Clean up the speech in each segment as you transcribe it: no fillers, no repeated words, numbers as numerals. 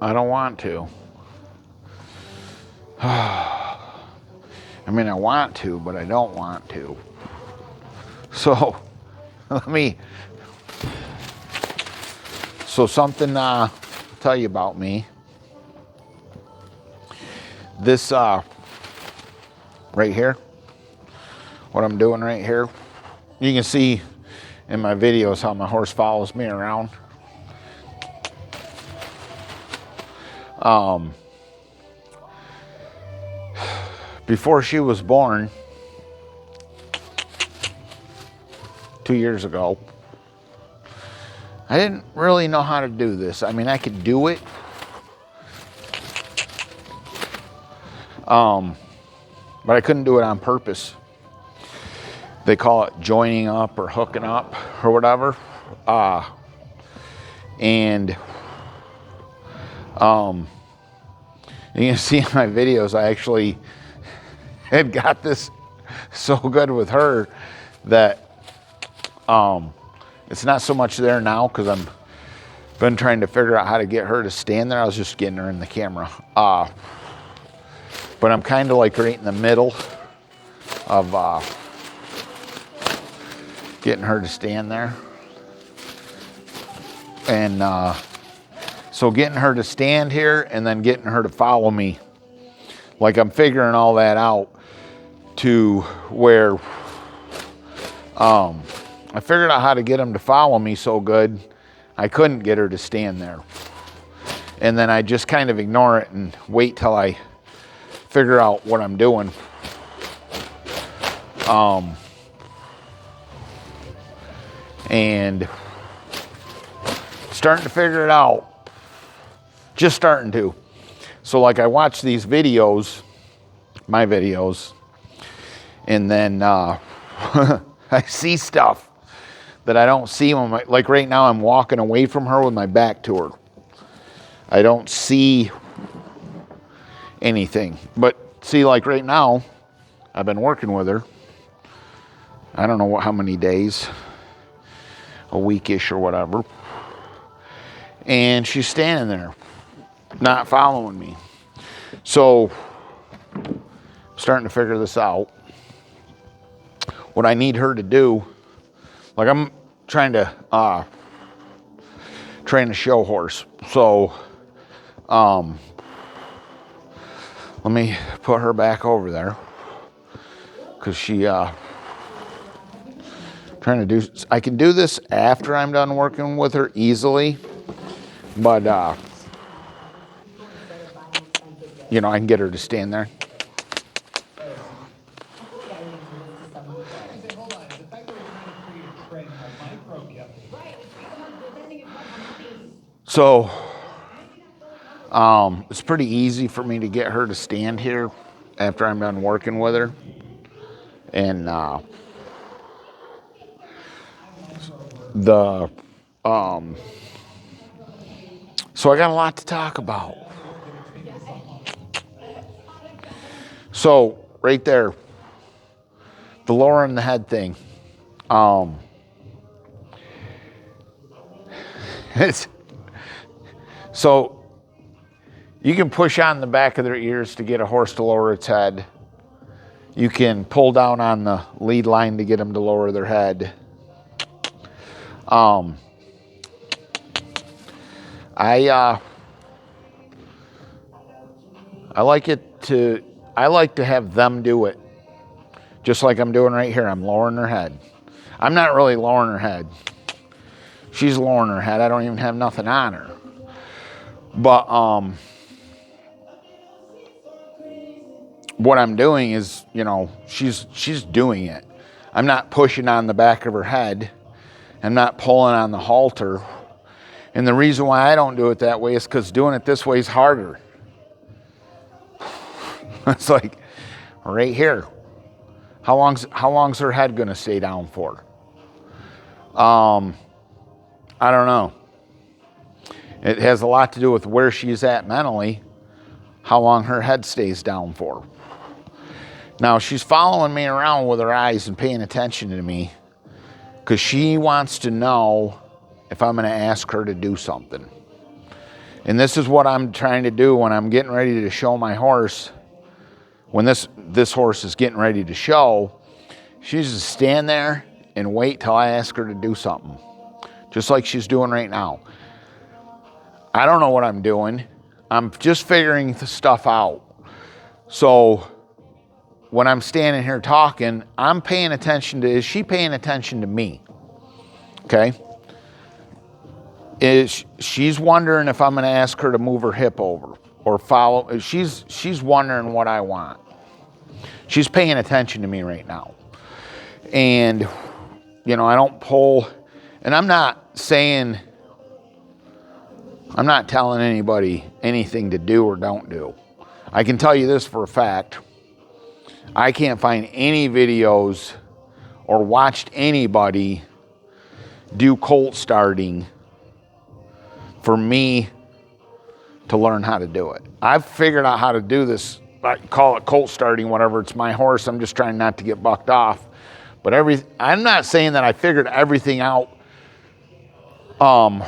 I don't want to. I mean, I want to, but I don't want to. So, let me. So, something to tell you about me. This right here, what I'm doing right here, you can see in my videos how my horse follows me around. Before she was born, 2 years ago, I didn't really know how to do this. I mean, I could do it. But I couldn't do it on purpose. They call it joining up or hooking up or whatever. And you can see in my videos, I actually had got this so good with her that it's not so much there now because I'm been trying to figure out how to get her to stand there. I was just getting her in the camera. But I'm kind of like right in the middle of getting her to stand there. And so getting her to stand here and then getting her to follow me. Like I'm figuring all that out to where I figured out how to get them to follow me so good, I couldn't get her to stand there. And then I just kind of ignore it and wait till I figure out what I'm doing. And starting to figure it out. Just starting to. So like I watch these videos, my videos, and then I see stuff that I don't see when like right now I'm walking away from her with my back to her. I don't see anything. But see, like right now, I've been working with her. I don't know how many days, a weekish or whatever. And she's standing there, not following me. So, starting to figure this out. What I need her to do, like I'm trying to train a show horse. So, let me put her back over there because she trying to do. I can do this after I'm done working with her easily, but you know, I can get her to stand there. So it's pretty easy for me to get her to stand here after I'm done working with her. And so I got a lot to talk about. So right there, the lowering the head thing. It's so you can push on the back of their ears to get a horse to lower its head. You can pull down on the lead line to get them to lower their head. I like to have them do it. Just like I'm doing right here. I'm lowering her head. I'm not really lowering her head. She's lowering her head. I don't even have nothing on her. But what I'm doing is, you know, she's doing it. I'm not pushing on the back of her head. I'm not pulling on the halter. And the reason why I don't do it that way is because doing it this way is harder. It's like right here. How long's her head going to stay down for? I don't know. It has a lot to do with where she's at mentally, how long her head stays down for. Now, she's following me around with her eyes and paying attention to me because she wants to know if I'm going to ask her to do something. And this is what I'm trying to do when I'm getting ready to show my horse. When this horse is getting ready to show, she's just stand there and wait till I ask her to do something. Just like she's doing right now. I don't know what I'm doing. I'm just figuring the stuff out. So when I'm standing here talking, I'm paying attention to, is she paying attention to me? Okay? She's wondering if I'm going to ask her to move her hip over or follow. She's wondering what I want. She's paying attention to me right now. And, you know, I don't pull, and I'm not telling anybody anything to do or don't do. I can tell you this for a fact. I can't find any videos or watched anybody do colt starting for me to learn how to do it. I've figured out how to do this. I call it colt starting, whatever. It's my horse. I'm just trying not to get bucked off. But I'm not saying that I figured everything out. I'm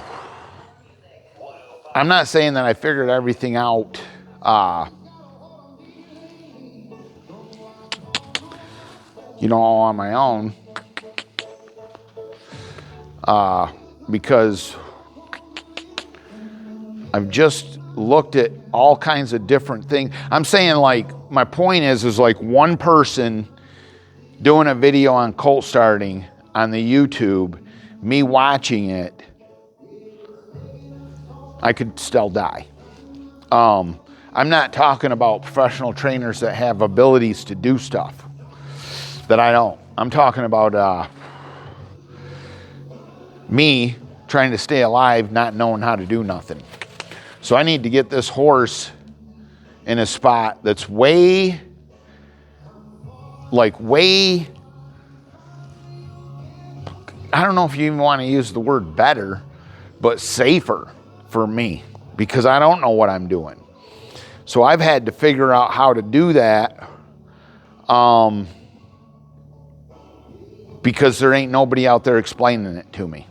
not saying that I figured everything out all on my own. Because I've just looked at all kinds of different things. I'm saying, like, my point is like one person doing a video on colt starting on the YouTube, me watching it, I could still die. I'm not talking about professional trainers that have abilities to do stuff that I don't. I'm talking about me trying to stay alive, not knowing how to do nothing. So I need to get this horse in a spot that's way, I don't know if you even want to use the word better, but safer for me, because I don't know what I'm doing. So I've had to figure out how to do that because there ain't nobody out there explaining it to me.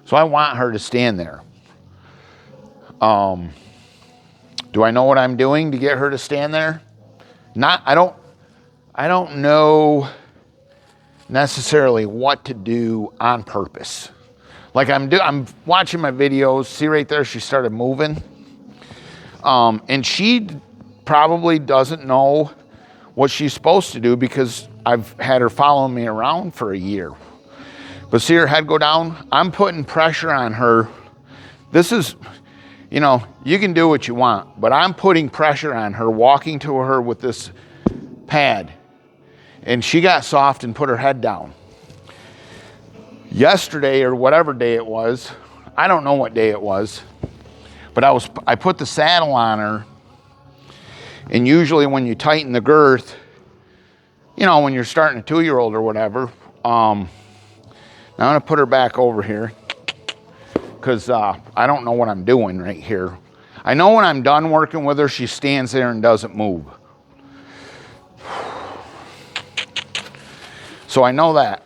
So I want her to stand there. Do I know what I'm doing to get her to stand there? I don't know necessarily what to do on purpose. Like I'm watching my videos. See right there, she started moving. And she probably doesn't know what she's supposed to do because I've had her following me around for a year. But see her head go down? I'm putting pressure on her. This is, you can do what you want, but I'm putting pressure on her, walking to her with this pad. And she got soft and put her head down. Yesterday, or whatever day it was, I don't know what day it was, but I put the saddle on her. And usually when you tighten the girth, when you're starting a 2-year-old or whatever, now I'm going to put her back over here because I don't know what I'm doing right here. I know when I'm done working with her, she stands there and doesn't move. So I know that.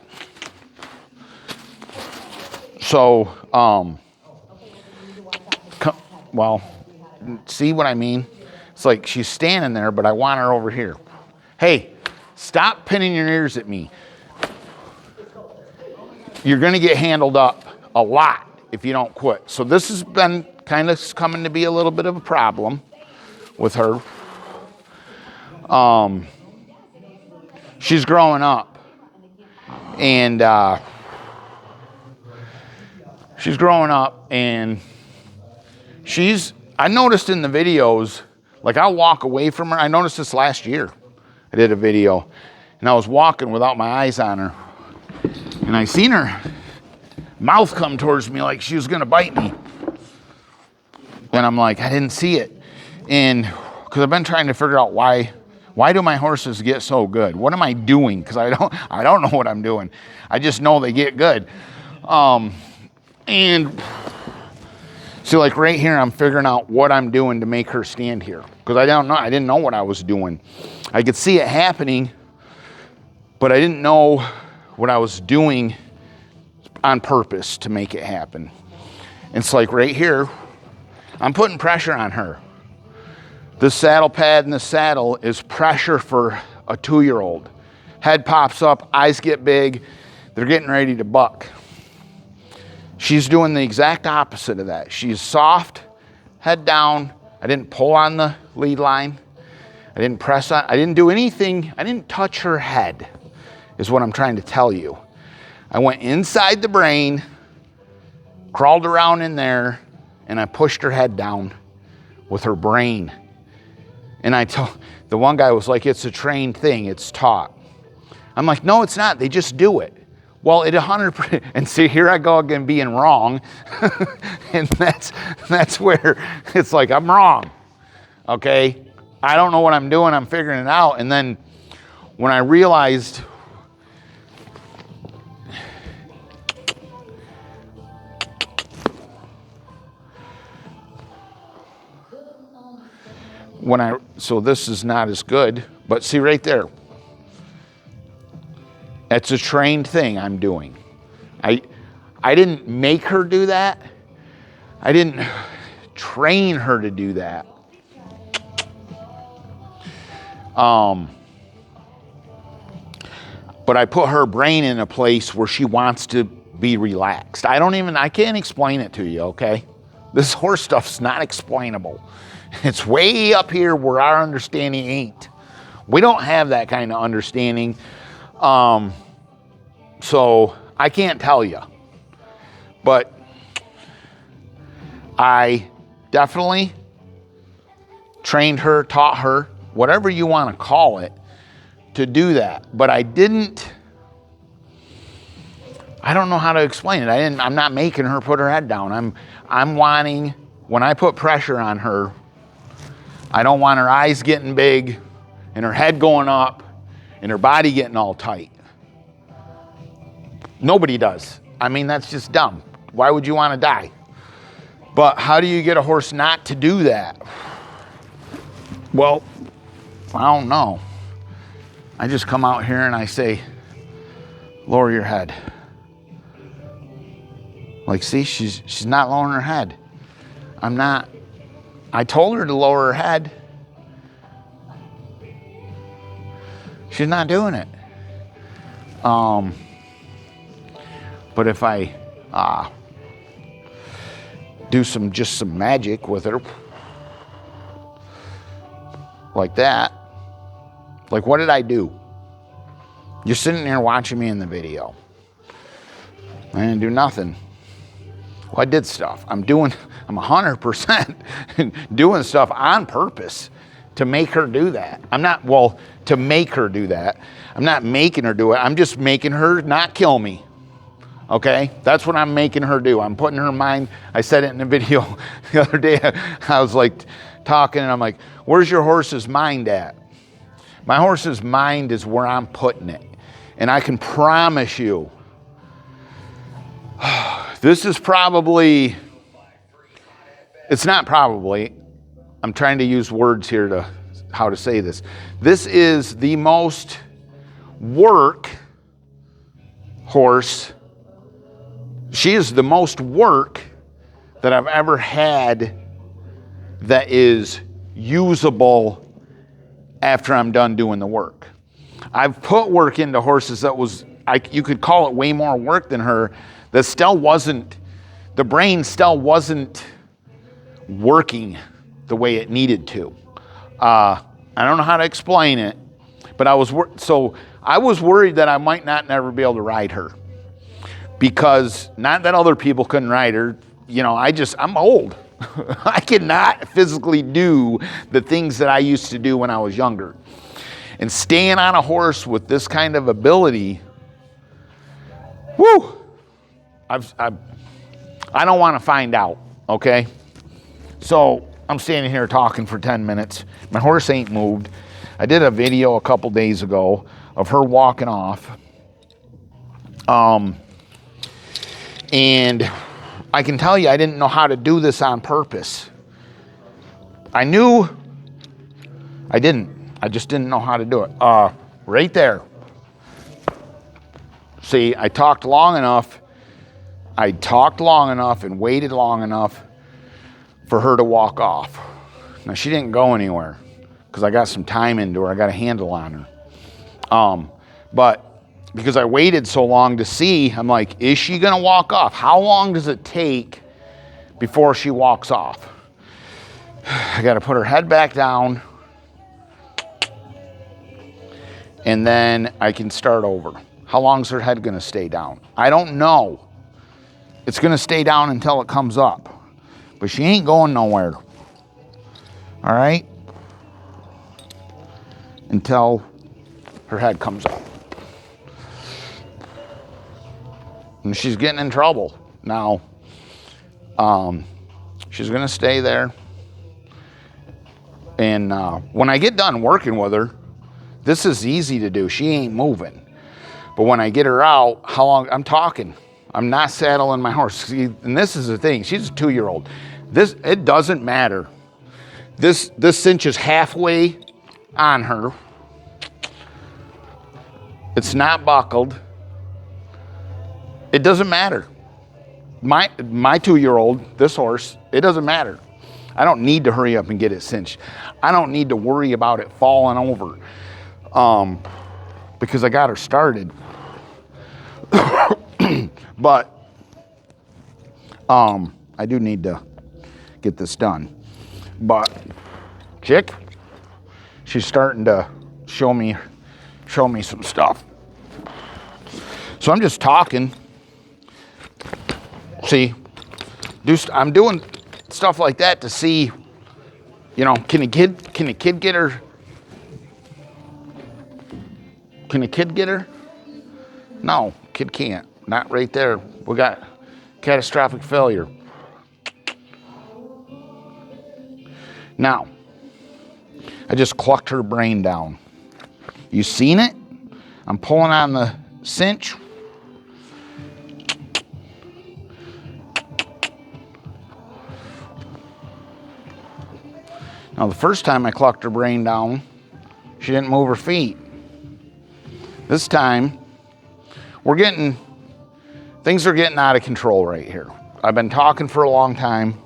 So, see what I mean? It's like she's standing there, but I want her over here. Hey, stop pinning your ears at me. You're going to get handled up a lot if you don't quit. So this has been kind of coming to be a little bit of a problem with her. She's growing up. And I noticed in the videos, like I'll walk away from her. I noticed this last year. I did a video and I was walking without my eyes on her. And I seen her mouth come towards me like she was going to bite me. And I'm like, I didn't see it. And because I've been trying to figure out why do my horses get so good? What am I doing? Because I don't know what I'm doing. I just know they get good. And so like right here, I'm figuring out what I'm doing to make her stand here. Because I didn't know what I was doing. I could see it happening, but I didn't know what I was doing on purpose to make it happen. It's like right here, I'm putting pressure on her. The saddle pad in the saddle is pressure for a 2-year-old. Head pops up, eyes get big, they're getting ready to buck. She's doing the exact opposite of that. She's soft, head down. I didn't pull on the lead line. I didn't press on, I didn't do anything. I didn't touch her head, is what I'm trying to tell you. I went inside the brain, crawled around in there, and I pushed her head down with her brain. And I told, the one guy was like, it's a trained thing, it's taught. I'm like, no, it's not, they just do it. Well, it 100%, and see, here I go again being wrong. And that's where it's like, I'm wrong, okay? I don't know what I'm doing, I'm figuring it out. And then when I realized, so this is not as good, but see right there. That's a trained thing I'm doing. I didn't make her do that. I didn't train her to do that. But I put her brain in a place where she wants to be relaxed. I can't explain it to you, okay? This horse stuff's not explainable. It's way up here where our understanding ain't. We don't have that kind of understanding. So I can't tell you. But I definitely trained her, taught her, whatever you want to call it, to do that. But I don't know how to explain it. I'm not making her put her head down. I'm wanting, when I put pressure on her, I don't want her eyes getting big and her head going up and her body getting all tight. Nobody does. I mean, that's just dumb. Why would you want to die? But how do you get a horse not to do that? Well, I don't know. I just come out here and I say, lower your head. Like, see, she's not lowering her head. I told her to lower her head. She's not doing it. But if I do just some magic with her, like that, like what did I do? You're sitting there watching me in the video. I didn't do nothing. Well, I did stuff. I'm 100% doing stuff on purpose to make her do that. To make her do that. I'm not making her do it. I'm just making her not kill me. Okay? That's what I'm making her do. I'm putting her mind, I said it in the video the other day. I was like talking and I'm like, where's your horse's mind at? My horse's mind is where I'm putting it. And I can promise you, this is probably, it's not probably, I'm trying to use words here to how to say this. This is the most work horse. She is the most work that I've ever had that is usable after I'm done doing the work. I've put work into horses that you could call it way more work than her, that still wasn't, the brain still wasn't working the way it needed to. I don't know how to explain it, but I was worried that I might not never be able to ride her. Because, not that other people couldn't ride her, I'm old. I cannot physically do the things that I used to do when I was younger. And staying on a horse with this kind of ability, whoo! I don't want to find out, okay? So, I'm standing here talking for 10 minutes. My horse ain't moved. I did a video a couple days ago of her walking off. And I can tell you, I didn't know how to do this on purpose. I just didn't know how to do it. Right there. See, I talked long enough. I talked long enough and waited long enough for her to walk off. Now, she didn't go anywhere because I got some time into her. I got a handle on her. But because I waited so long to see, I'm like, is she going to walk off? How long does it take before she walks off? I got to put her head back down, and then I can start over. How long is her head going to stay down? I don't know. It's going to stay down until it comes up, but she ain't going nowhere. All right? Until her head comes up. And she's getting in trouble. Now, she's going to stay there. And when I get done working with her, this is easy to do. She ain't moving. But when I get her out, how long? I'm talking. I'm not saddling my horse. See, and this is the thing. She's a 2-year-old. It doesn't matter. This cinch is halfway on her. It's not buckled. It doesn't matter. My 2-year-old, this horse, it doesn't matter. I don't need to hurry up and get it cinched. I don't need to worry about it falling over because I got her started. But I do need to get this done. But Chick, she's starting to show me some stuff. So I'm just talking. See, I'm doing stuff like that to see, can a kid get her? Can a kid get her? No, kid can't. Not right there. We got catastrophic failure. Now, I just clucked her brain down. You seen it? I'm pulling on the cinch. Now, the first time I clucked her brain down, she didn't move her feet. This time, things are getting out of control right here. I've been talking for a long time.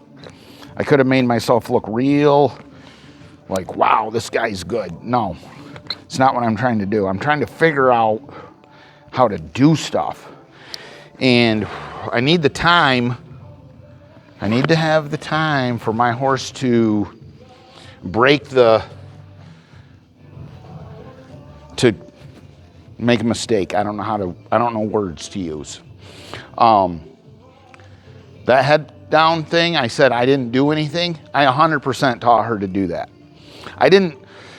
I could have made myself look real, like, wow, this guy's good. No, it's not what I'm trying to do. I'm trying to figure out how to do stuff. And I need the time. I need to have the time for my horse to break to make a mistake. I don't know words to use. That head down thing, I said I didn't do anything. I 100% taught her to do that. I didn't,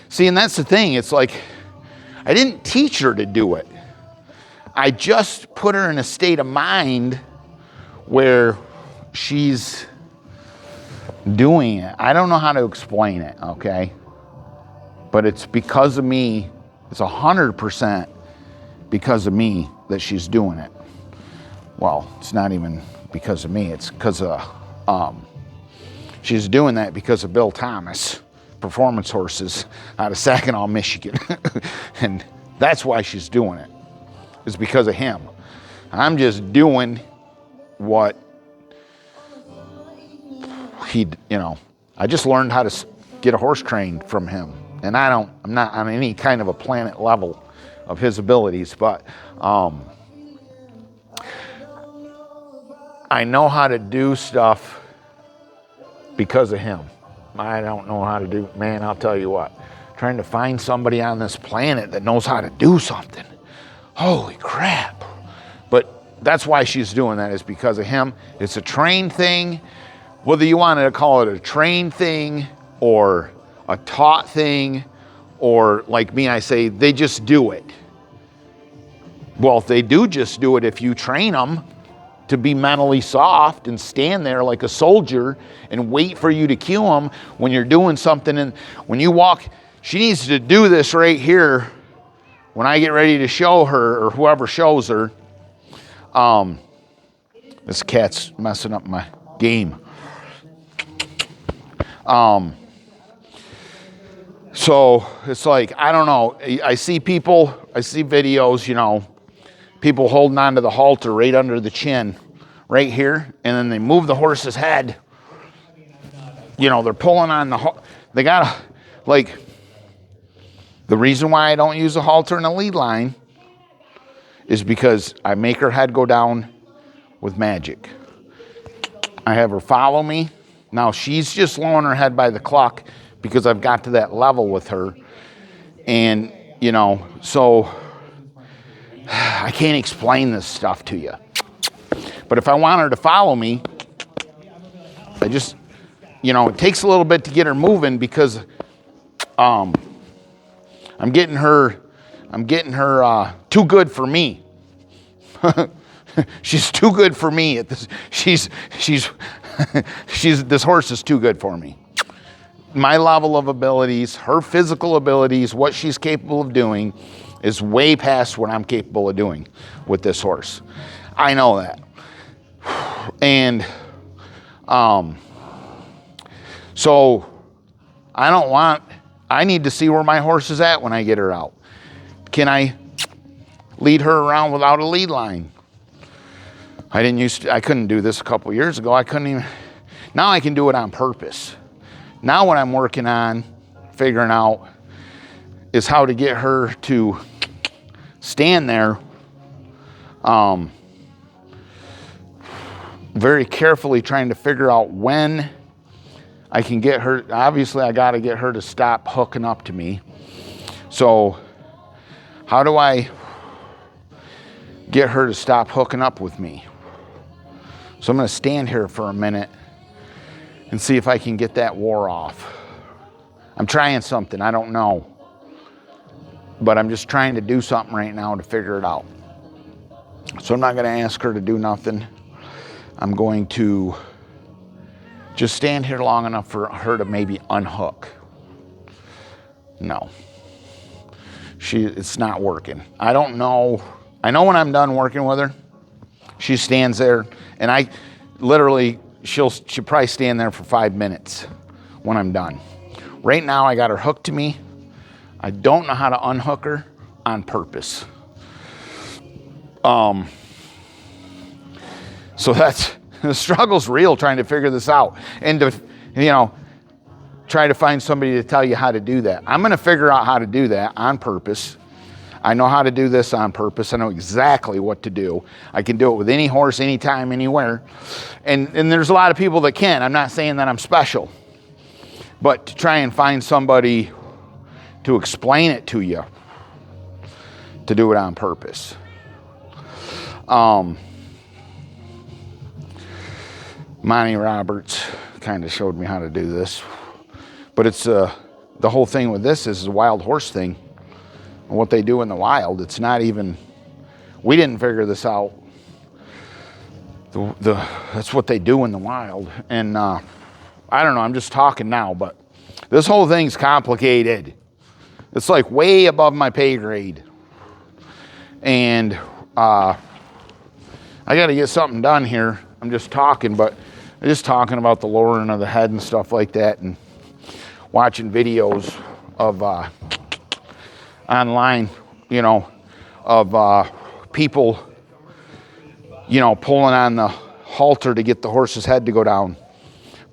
see, and that's the thing. It's like, I didn't teach her to do it. I just put her in a state of mind where she's doing it. I don't know how to explain it, okay? But it's because of me. It's 100% because of me that she's doing it. Well, it's not even because of me. It's because of, she's doing that because of Bill Thomas, Performance Horses out of Saginaw, Michigan. And that's why she's doing it. It's because of him. I'm just doing what I just learned how to get a horse trained from him. And I'm not on any kind of a planet level of his abilities, but I know how to do stuff because of him. I don't know how to do, man, I'll tell you what, trying to find somebody on this planet that knows how to do something. Holy crap. But that's why she's doing that, is because of him. It's a trained thing. Whether you wanted to call it a trained thing or a taught thing, or like me, I say, they just do it. Well, if they do just do it, if you train them to be mentally soft and stand there like a soldier and wait for you to cue them when you're doing something, and when you walk, she needs to do this right here when I get ready to show her, or whoever shows her. This cat's messing up my game. So it's like, I don't know. I see videos, people holding onto the halter right under the chin, right here, and then they move the horse's head. You know, they're pulling on they gotta, like, the reason why I don't use a halter in a lead line is because I make her head go down with magic. I have her follow me. Now she's just lowering her head by the cluck because I've got to that level with her. And, you know, so I can't explain this stuff to you. But if I want her to follow me, I just, you know, it takes a little bit to get her moving because I'm getting her too good for me. She's too good for me at this. She's this horse is too good for me. My level of abilities, her physical abilities, what she's capable of doing is way past what I'm capable of doing with this horse. I know that. And so I need to see where my horse is at when I get her out. Can I lead her around without a lead line? I couldn't do this a couple years ago. I couldn't even. Now I can do it on purpose. Now what I'm working on, figuring out, is how to get her to stand there very carefully, trying to figure out when I can get her. Obviously, I got to get her to stop hooking up to me. So how do I get her to stop hooking up with me? So I'm going to stand here for a minute and see if I can get that war off. I'm trying something, I don't know. But I'm just trying to do something right now to figure it out. So I'm not going to ask her to do nothing. I'm going to just stand here long enough for her to maybe unhook. No. It's not working. I don't know. I know when I'm done working with her, she stands there, and I literally, she'll probably stand there for 5 minutes when I'm done. Right now, I got her hooked to me. I don't know how to unhook her on purpose. So the struggle's real trying to figure this out. And to, you know, try to find somebody to tell you how to do that. I'm going to figure out how to do that on purpose. I know how to do this on purpose. I know exactly what to do. I can do it with any horse, anytime, anywhere. And there's a lot of people that can. I'm not saying that I'm special. But to try and find somebody to explain it to you, to do it on purpose. Monty Roberts kind of showed me how to do this. But it's the whole thing with this is a wild horse thing. And what they do in the wild, it's not even, we didn't figure this out. That's what they do in the wild. And I don't know, I'm just talking now, but this whole thing's complicated. It's like way above my pay grade. And I got to get something done here. I'm just talking, but I'm just talking about the lowering of the head and stuff like that, and watching videos of online, you know, of people, you know, pulling on the halter to get the horse's head to go down,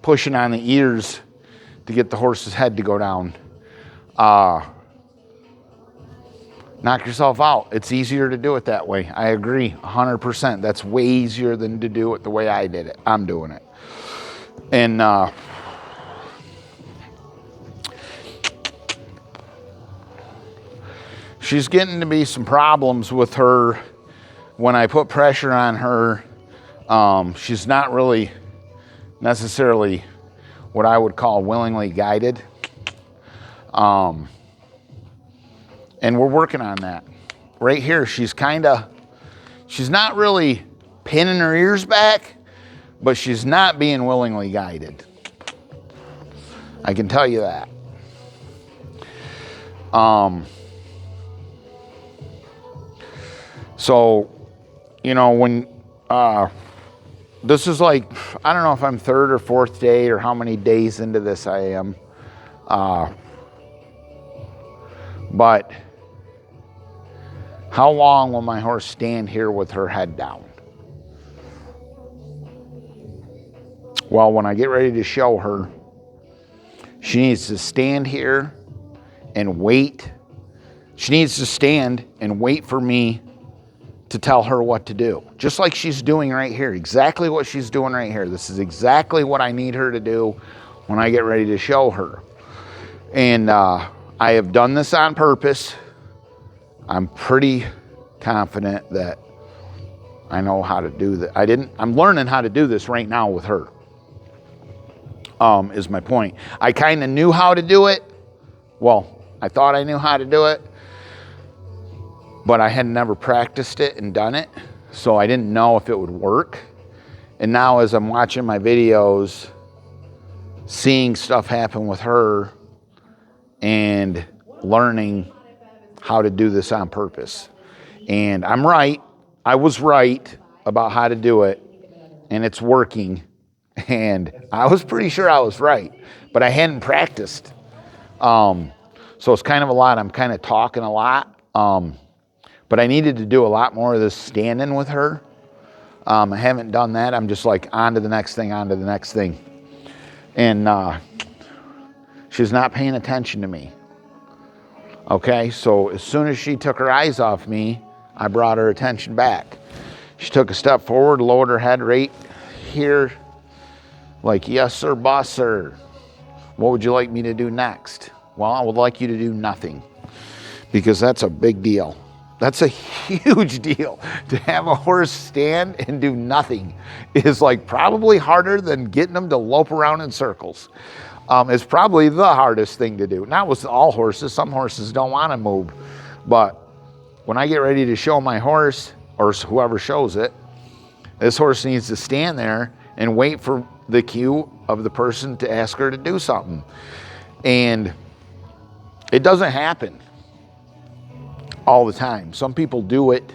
pushing on the ears to get the horse's head to go down. Knock yourself out. It's easier to do it that way. I agree 100%. That's way easier than to do it the way I did it. I'm doing it. And she's getting to be some problems with her when I put pressure on her. She's not really necessarily what I would call willingly guided. And we're working on that. Right here, she's not really pinning her ears back, but she's not being willingly guided. I can tell you that. So, you know, when this is like, I don't know if I'm third or fourth day or how many days into this I am. But how long will my horse stand here with her head down? Well, when I get ready to show her, she needs to stand here and wait. She needs to stand and wait for me to tell her what to do. Just like she's doing right here. Exactly what she's doing right here. This is exactly what I need her to do when I get ready to show her. And I have done this on purpose. I'm pretty confident that I know how to do that. I'm learning how to do this right now with her. Is my point. I kind of knew how to do it. Well, I thought I knew how to do it, but I had never practiced it and done it, so I didn't know if it would work. And now as I'm watching my videos, seeing stuff happen with her and learning how to do this on purpose. And I'm right. I was right about how to do it, and it's working. And I was pretty sure I was right, but I hadn't practiced. So it's kind of a lot. I'm kind of talking a lot. But I needed to do a lot more of this standing with her. I haven't done that. I'm just like on to the next thing, on to the next thing. And she's not paying attention to me. Okay, so as soon as she took her eyes off me, I brought her attention back. She took a step forward, lowered her head right here. Like, yes, sir, boss, sir. What would you like me to do next? Well, I would like you to do nothing, because that's a big deal. That's a huge deal. To have a horse stand and do nothing is like probably harder than getting them to lope around in circles. It's probably the hardest thing to do. Not with all horses. Some horses don't want to move. But when I get ready to show my horse, or whoever shows it, this horse needs to stand there and wait for the cue of the person to ask her to do something. And it doesn't happen all the time. Some people do it.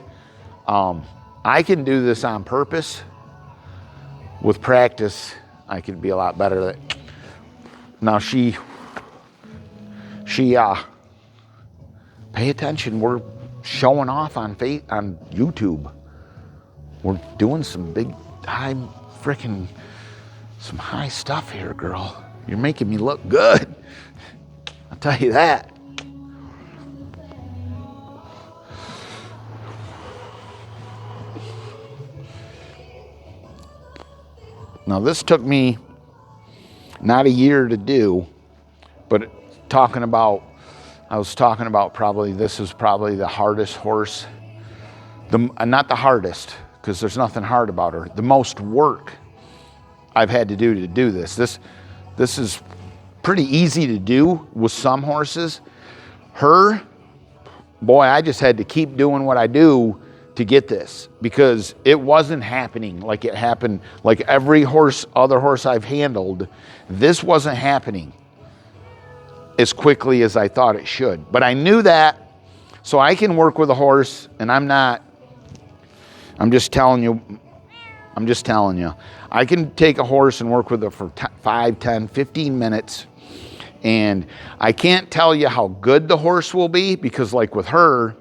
I can do this on purpose. With practice, I can be a lot better at it. Now she pay attention. We're showing off on YouTube. We're doing some big time some high stuff here, girl. You're making me look good. I'll tell you that. Now this took me not a year to do, but I was talking about this is probably the hardest horse. Not the hardest, because there's nothing hard about her. The most work I've had to do this. This is pretty easy to do with some horses. Her, boy, I just had to keep doing what I do to get this, because it wasn't happening like it happened, like every other horse I've handled. This wasn't happening as quickly as I thought it should. But I knew that, so I can work with a horse, and I'm just telling you, I can take a horse and work with it for 5, 10, 15 minutes. And I can't tell you how good the horse will be, because like with her,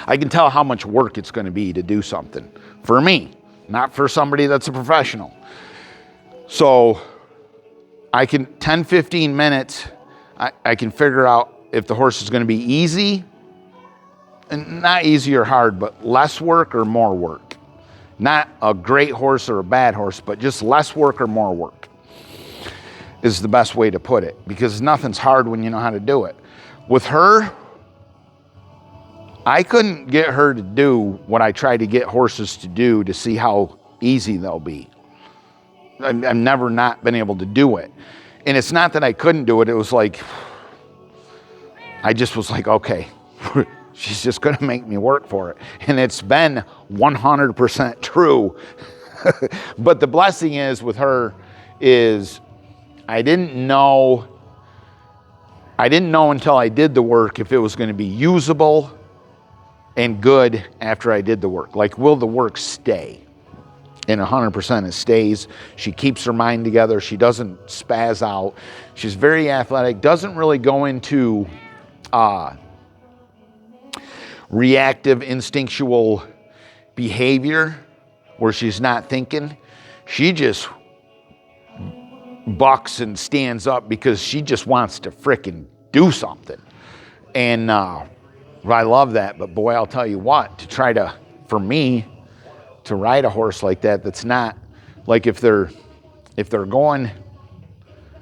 I can tell how much work it's going to be to do something. For me, not for somebody that's a professional. So I can, 10, 15 minutes, I can figure out if the horse is going to be easy, and not easy or hard, but less work or more work. Not a great horse or a bad horse, but just less work or more work is the best way to put it, because nothing's hard when you know how to do it. With her, I couldn't get her to do what I try to get horses to do to see how easy they'll be. I've never not been able to do it. And it's not that I couldn't do it. It was like, I just was like, okay, she's just going to make me work for it. And it's been 100% true. But the blessing is with her is I didn't know until I did the work if it was going to be usable and good after I did the work. Like, will the work stay? And 100% it stays. She keeps her mind together. She doesn't spaz out. She's very athletic, doesn't really go into reactive, instinctual behavior where she's not thinking. She just bucks and stands up because she just wants to frickin' do something. And I love that. But boy, I'll tell you what, for me, to ride a horse like that, that's not like if they're going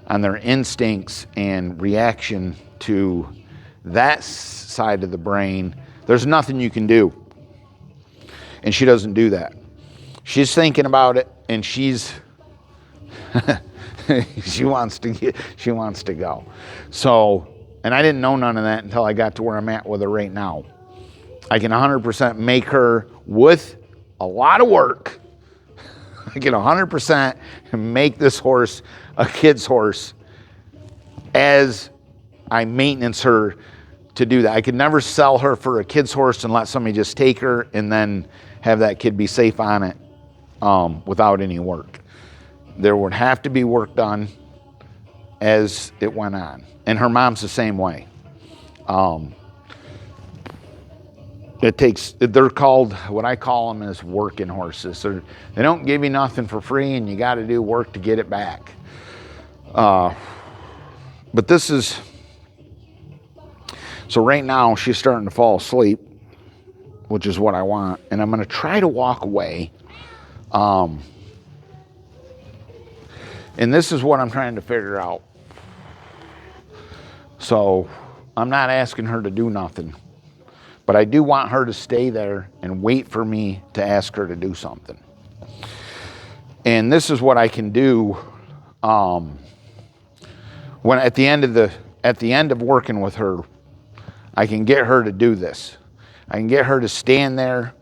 on their instincts and reaction to that side of the brain, there's nothing you can do. And she doesn't do that. She's thinking about it, and she's she wants to go. So, and I didn't know none of that until I got to where I'm at with her right now. I can 100% make her, with a lot of work, I can 100% make this horse a kid's horse as I maintenance her to do that. I could never sell her for a kid's horse and let somebody just take her and then have that kid be safe on it without any work. There would have to be work done as it went on. And her mom's the same way. They're called, what I call them is working horses. They don't give you nothing for free, and you got to do work to get it back. But this is, so right now she's starting to fall asleep, which is what I want. And I'm going to try to walk away. And this is what I'm trying to figure out. So I'm not asking her to do nothing. But I do want her to stay there and wait for me to ask her to do something. And this is what I can do when at the end of working with her, I can get her to do this. I can get her to stand there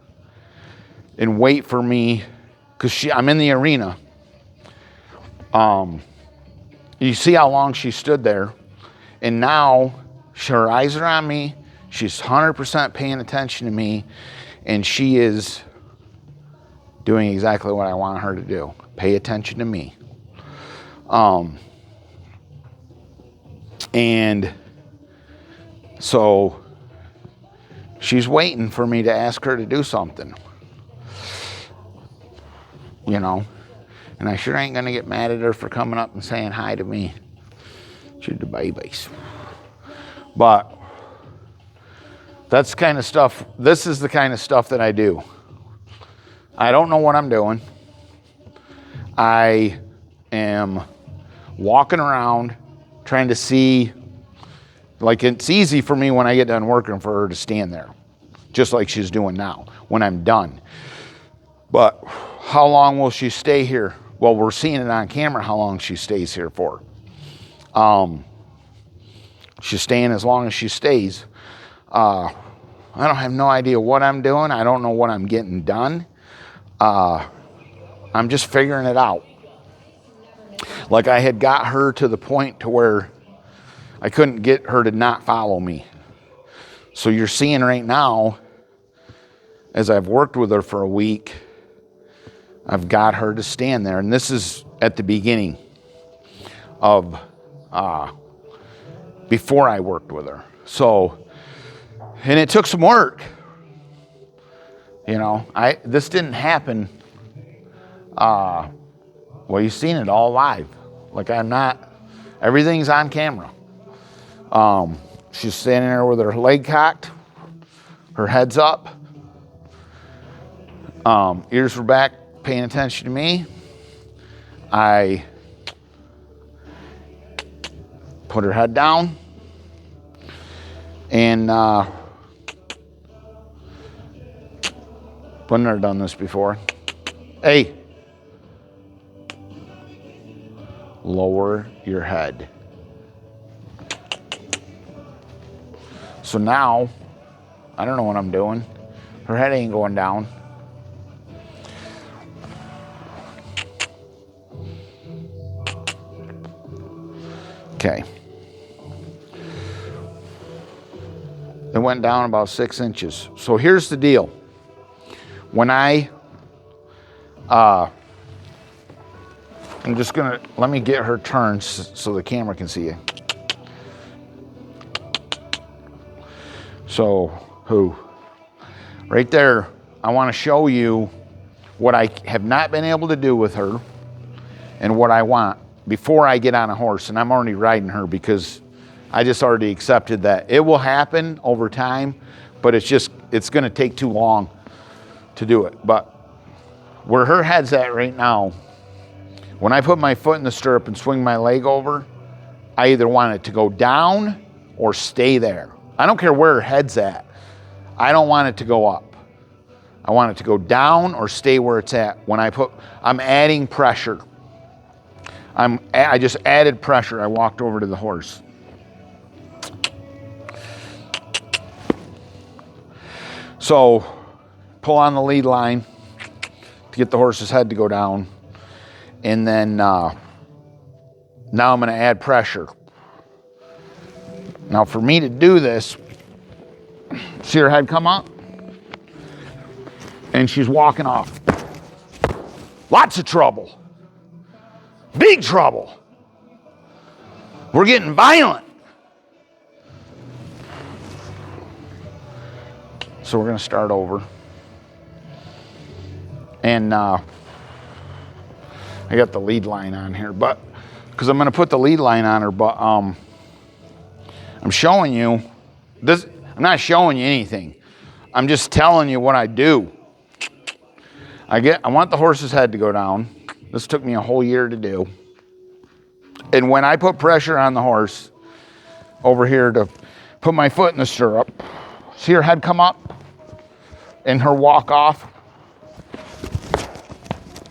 and wait for me, because I'm in the arena. You see how long she stood there, and now her eyes are on me. She's 100% paying attention to me, and she is doing exactly what I want her to do. Pay attention to me. And so she's waiting for me to ask her to do something. You know, and I sure ain't gonna get mad at her for coming up and saying hi to me. She's the babies. But that's the kind of stuff, this is the kind of stuff that I do. I don't know what I'm doing. I am walking around trying to see, like it's easy for me when I get done working for her to stand there, just like she's doing now when I'm done. But how long will she stay here? Well, we're seeing it on camera how long she stays here for. She's staying as long as she stays. I don't have no idea what I'm doing. I don't know what I'm getting done. I'm just figuring it out. Like I had got her to the point to where I couldn't get her to not follow me. So you're seeing right now, as I've worked with her for a week, I've got her to stand there. And this is at the beginning of before I worked with her. So, and it took some work. You know, this didn't happen. Well, you've seen it all live. Like everything's on camera. She's standing there with her leg cocked, her head's up, ears were back, paying attention to me. I put her head down, and I've never done this before. Hey, lower your head. So now, I don't know what I'm doing. Her head ain't going down. Okay. It went down about 6 inches. So here's the deal. When I'm just gonna, let me get her turned so the camera can see you. So, right there, I want to show you what I have not been able to do with her and what I want before I get on a horse, and I'm already riding her because I just already accepted that it will happen over time, but it's going to take too long to do it. But where her head's at right now, when I put my foot in the stirrup and swing my leg over, I either want it to go down or stay there. I don't care where her head's at. I don't want it to go up. I want it to go down or stay where it's at. I'm adding pressure. I just added pressure. I walked over to the horse. So pull on the lead line to get the horse's head to go down. And then now I'm going to add pressure. Now for me to do this, see her head come up? And she's walking off. Lots of trouble. Big trouble. We're getting violent. So we're going to start over. And I got the lead line on here, but because I'm going to put the lead line on her, but I'm showing you this. I'm not showing you anything. I'm just telling you what I do. I want the horse's head to go down. This took me a whole year to do. And when I put pressure on the horse over here to put my foot in the stirrup, see her head come up and her walk off.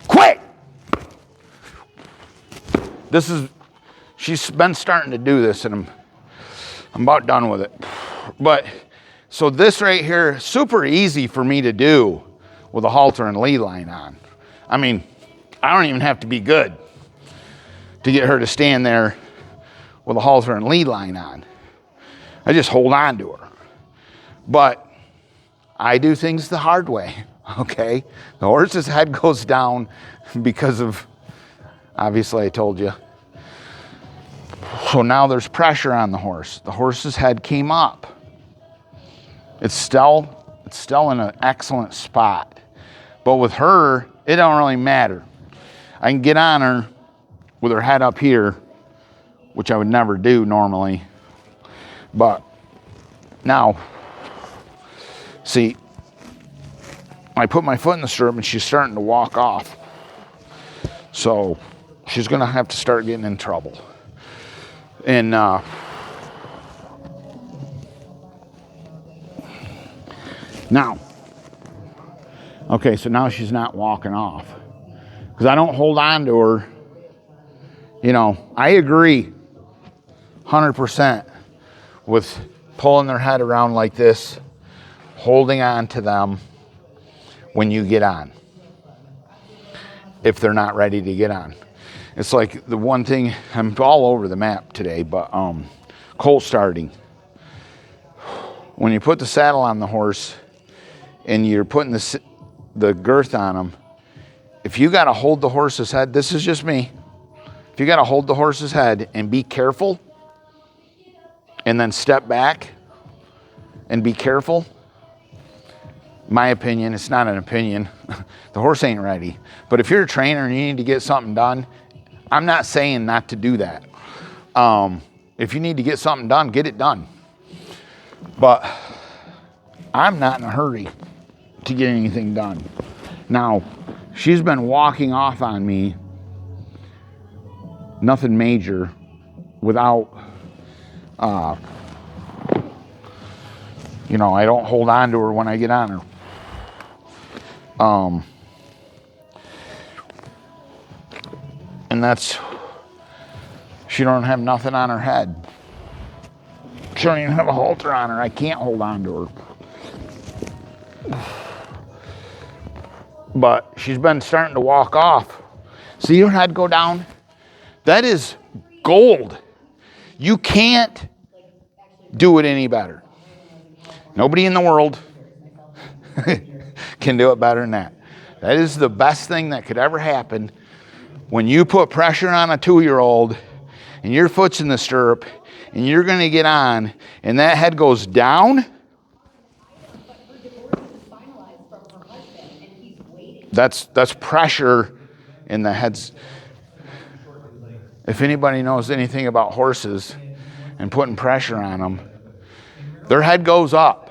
Quick! She's been starting to do this, and I'm about done with it. But so this right here, super easy for me to do with a halter and lead line on. I mean, I don't even have to be good to get her to stand there with a halter and lead line on. I just hold on to her. But I do things the hard way, okay? The horse's head goes down because of, obviously I told you. So now there's pressure on the horse. The horse's head came up. It's still in an excellent spot. But with her, it don't really matter. I can get on her with her head up here, which I would never do normally. But now, see, I put my foot in the stirrup and she's starting to walk off. So she's going to have to start getting in trouble. And now, okay, so now she's not walking off. Because I don't hold on to her. You know, I agree 100% with pulling their head around like this, holding on to them when you get on, if they're not ready to get on. It's like the one thing, I'm all over the map today, but colt starting. When you put the saddle on the horse and you're putting the girth on them, if you got to hold the horse's head, this is just me. If you got to hold the horse's head and be careful and then step back and be careful, my opinion, it's not an opinion, the horse ain't ready. But if you're a trainer and you need to get something done, I'm not saying not to do that. If you need to get something done, get it done. But I'm not in a hurry to get anything done. Now, she's been walking off on me, nothing major, without, I don't hold on to her when I get on her. And that's, she don't have nothing on her head. She don't even have a halter on her. I can't hold on to her. But she's been starting to walk off. See her head go down? That is gold. You can't do it any better. Nobody in the world can do it better than that. That is the best thing that could ever happen. When you put pressure on a 2-year-old and your foot's in the stirrup and you're going to get on and that head goes down, that's pressure in the head's. if anybody knows anything about horses and putting pressure on them, their head goes up,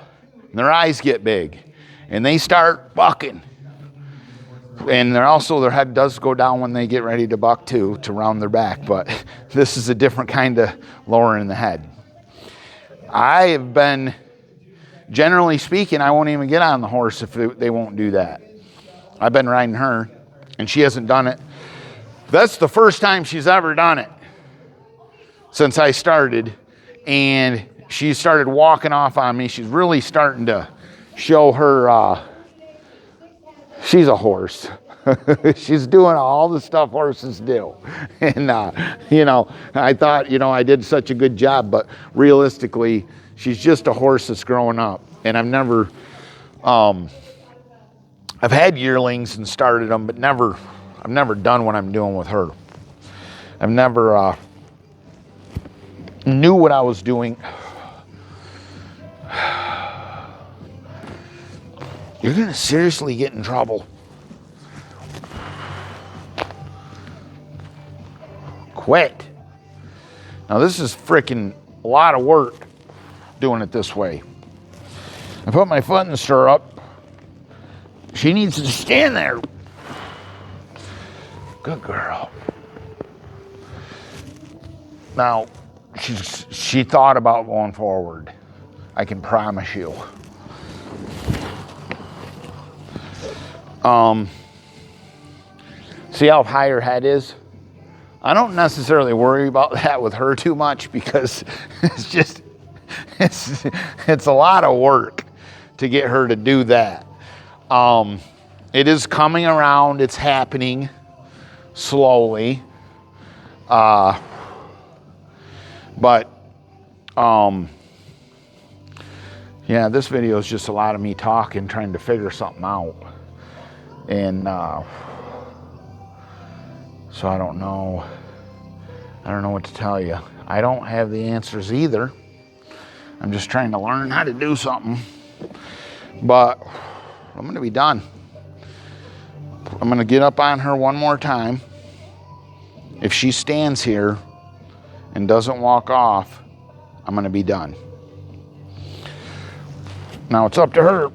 and their eyes get big, and they start bucking. And their head does go down when they get ready to buck too, to round their back. But this is a different kind of lowering the head. I have been, generally speaking, I won't even get on the horse if they won't do that. I've been riding her, and she hasn't done it. That's the first time she's ever done it since I started. And she started walking off on me. She's really starting to show her, she's a horse. She's doing all the stuff horses do. And, I thought, I did such a good job, but realistically, she's just a horse that's growing up. And I've never, I've had yearlings and started them, but I've never done what I'm doing with her. I've never knew what I was doing. You're going to seriously get in trouble. Quit. Now this is freaking a lot of work doing it this way. I put my foot in the stirrup. She needs to stand there. Good girl. Now, she thought about going forward. I can promise you. See how high her head is? I don't necessarily worry about that with her too much because it's a lot of work to get her to do that. It is coming around. It's happening slowly. But yeah, this video is just a lot of me talking, trying to figure something out. And so I don't know what to tell you. I don't have the answers either. I'm just trying to learn how to do something. But I'm going to be done. I'm going to get up on her one more time. If she stands here and doesn't walk off, I'm going to be done. Now it's up to her.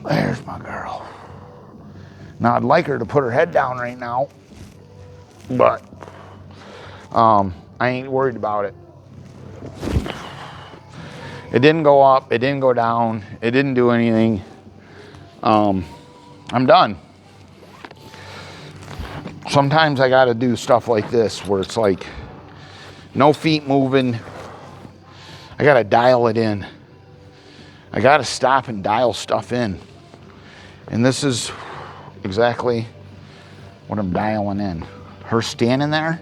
There's my girl. Now I'd like her to put her head down right now, but I ain't worried about it. It didn't go up, it didn't go down, it didn't do anything. I'm done. Sometimes I gotta do stuff like this where it's like no feet moving. I gotta dial it in. I gotta stop and dial stuff in. And this is exactly what I'm dialing in. Her standing there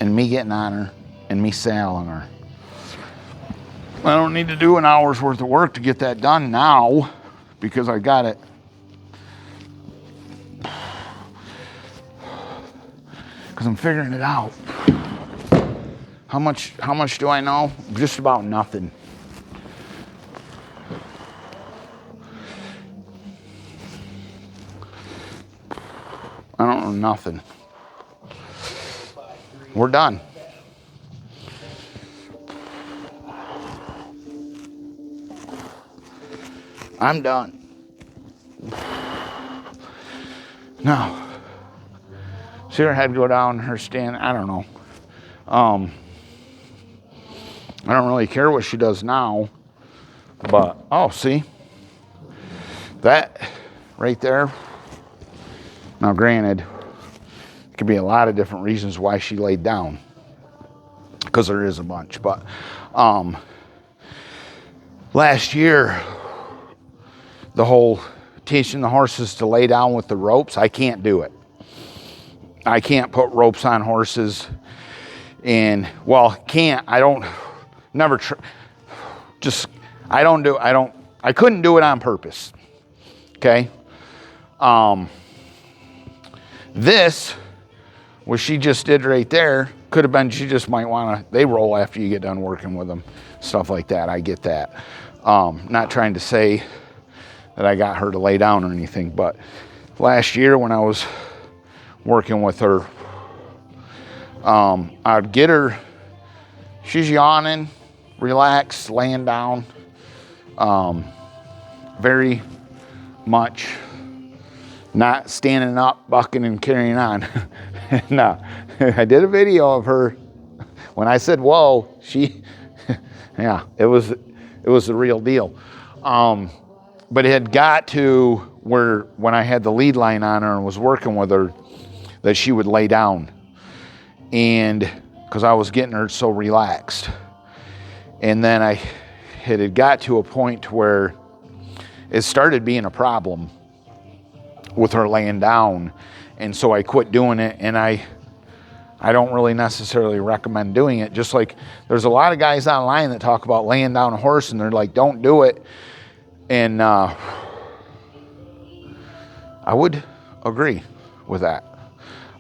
and me getting on her and me saddling her. I don't need to do an hour's worth of work to get that done now because I got it. Because I'm figuring it out. How much do I know? Just about nothing. I don't know nothing. We're done. I'm done. Now, see her head go down, her stand, I don't know. I don't really care what she does now, but, oh, see? That right there. Now, granted, it could be a lot of different reasons why she laid down, because there is a bunch. But last year, the whole teaching the horses to lay down with the ropes, I can't do it. I can't put ropes on horses. And, well, can't. I don't, never, I couldn't do it on purpose. Okay? This, what she just did right there, could have been, she just might want to, they roll after you get done working with them. Stuff like that, I get that. Not trying to say that I got her to lay down or anything. But last year when I was working with her, I'd get her, she's yawning, relaxed, laying down, very much not standing up, bucking and carrying on. No, I did a video of her. When I said, whoa, yeah, it was the real deal. But it had got to where when I had the lead line on her and was working with her, that she would lay down. And because I was getting her so relaxed. And then it had got to a point where it started being a problem with her laying down. And so I quit doing it, and I don't really necessarily recommend doing it. Just like there's a lot of guys online that talk about laying down a horse and they're like, don't do it. And I would agree with that.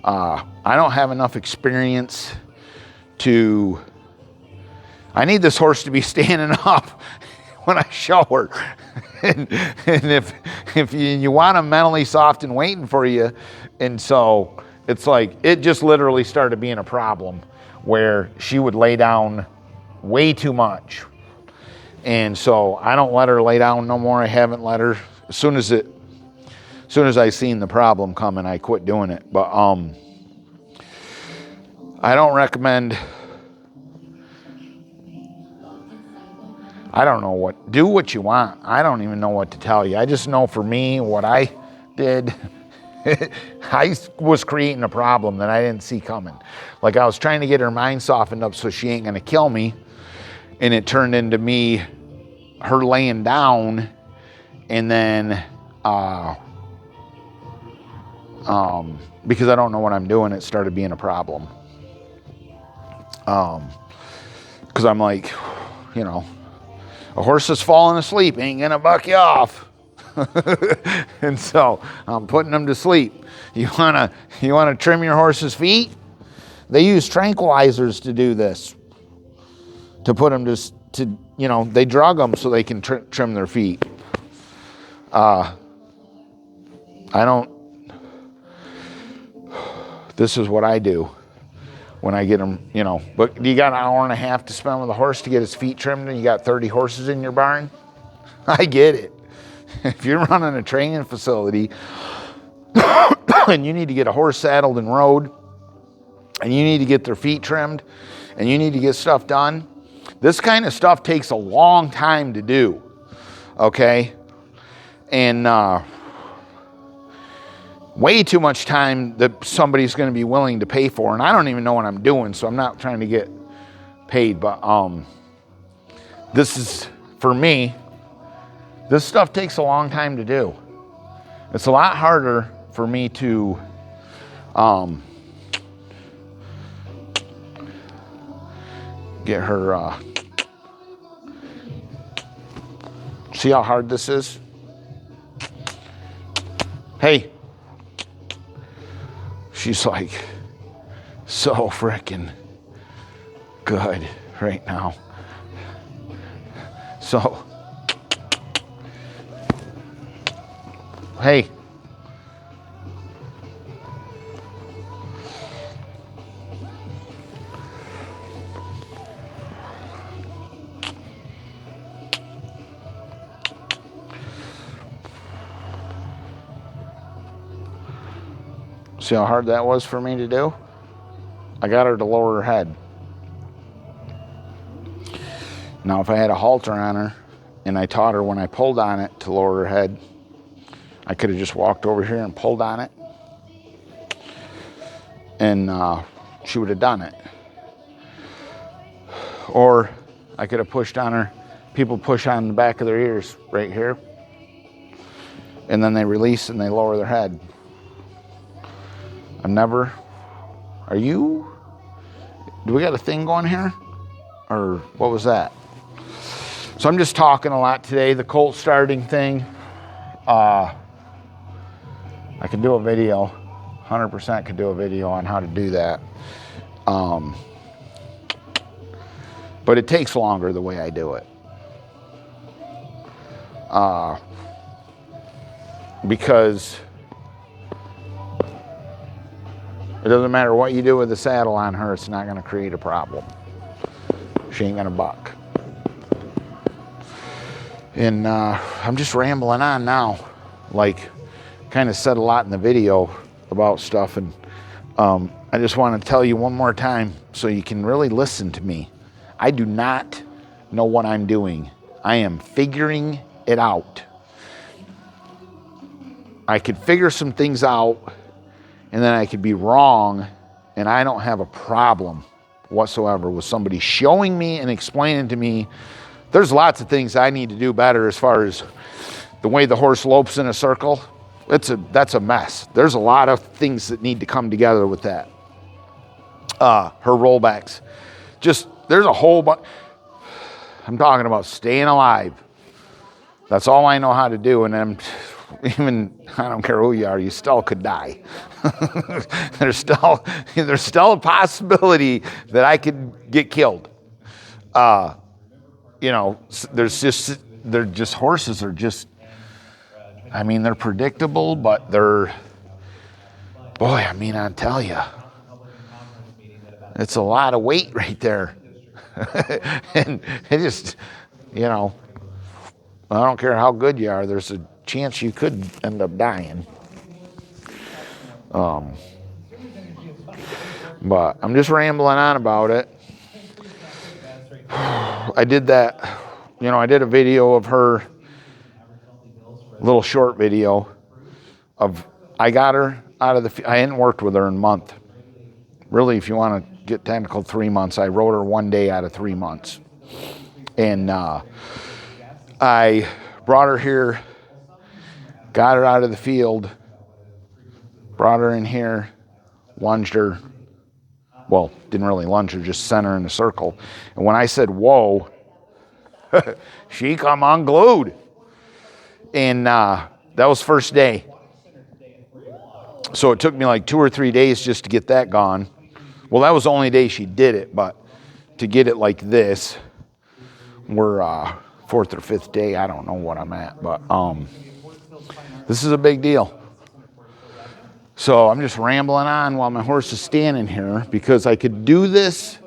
I don't have enough experience I need this horse to be standing up when I show her. and if you want them mentally soft and waiting for you. And so it's like, it just literally started being a problem where she would lay down way too much. And so I don't let her lay down no more. I haven't let her. As soon as I seen the problem coming, I quit doing it. But I don't recommend. I don't know do what you want. I don't even know what to tell you. I just know for me, what I did, I was creating a problem that I didn't see coming. Like I was trying to get her mind softened up so she ain't gonna kill me. And it turned into her laying down, and then, because I don't know what I'm doing, it started being a problem. Because I'm like, a horse that's falling asleep ain't gonna buck you off. And so I'm putting them to sleep. You wanna trim your horse's feet? They use tranquilizers to do this. To put them they drug them so they can trim their feet. This is what I do when I get them, but you got an hour and a half to spend with a horse to get his feet trimmed and you got 30 horses in your barn? I get it. If you're running a training facility and you need to get a horse saddled and rode and you need to get their feet trimmed and you need to get stuff done, this kind of stuff takes a long time to do, okay? And way too much time that somebody's going to be willing to pay for, and I don't even know what I'm doing, so I'm not trying to get paid, but this is, for me, this stuff takes a long time to do. It's a lot harder for me to get her, see how hard this is? Hey. She's like so freaking good right now. So, hey. See how hard that was for me to do? I got her to lower her head. Now, if I had a halter on her and I taught her when I pulled on it to lower her head, I could have just walked over here and pulled on it, and she would have done it. Or I could have pushed on her. People push on the back of their ears right here, and then they release and they lower their head. Do we got a thing going here? Or what was that? So I'm just talking a lot today, the colt starting thing. I can do a video, 100% could do a video on how to do that. But it takes longer the way I do it. because it doesn't matter what you do with the saddle on her, it's not going to create a problem. She ain't going to buck. And I'm just rambling on now. Like, kind of said a lot in the video about stuff, and I just want to tell you one more time so you can really listen to me. I do not know what I'm doing. I am figuring it out. I could figure some things out, and then I could be wrong, and I don't have a problem whatsoever with somebody showing me and explaining to me. There's lots of things I need to do better as far as the way the horse lopes in a circle. That's a mess. There's a lot of things that need to come together with that. Her rollbacks. There's a whole bunch. I'm talking about staying alive. That's all I know how to do, and I don't care who you are, you still could die. There's still a possibility that I could get killed. They're just horses are just, I mean, they're predictable, but I tell you, it's a lot of weight right there. And it just, I don't care how good you are, there's a chance you could end up dying. But I'm just rambling on about it. I did that, I did a video of her, little short video of, I got her out of I hadn't worked with her in a month. Really, if you want to get technical, 3 months. I rode her 1 day out of 3 months. And I brought her here, got her out of the field, brought her in here, lunged her. Well, didn't really lunge her, just sent her in a circle. And when I said, whoa, she come unglued. And that was first day. So it took me like 2 or 3 days just to get that gone. Well, that was the only day she did it, but to get it like this, we're 4th or 5th day. I don't know what I'm at, but this is a big deal. So I'm just rambling on while my horse is standing here because I could do this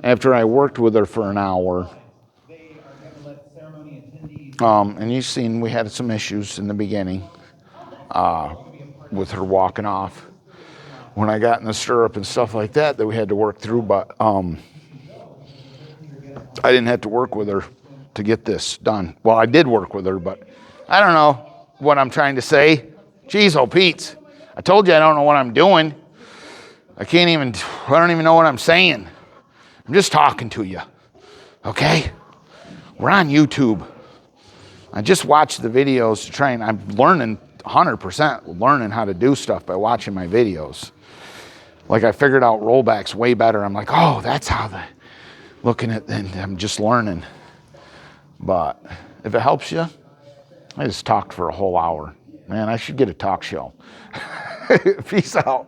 after I worked with her for an hour. And you've seen we had some issues in the beginning with her walking off when I got in the stirrup and stuff like that we had to work through, but I didn't have to work with her to get this done. Well, I did work with her, but I don't know what I'm trying to say. Jeez, oh Pete, I told you I don't know what I'm doing. I don't even know what I'm saying. I'm just talking to you, okay? We're on YouTube. I just watched the videos to try, and I'm learning 100% learning how to do stuff by watching my videos. Like I figured out rollbacks way better. I'm like, oh, that's how and I'm just learning. But if it helps you, I just talked for a whole hour. Man, I should get a talk show. Peace out.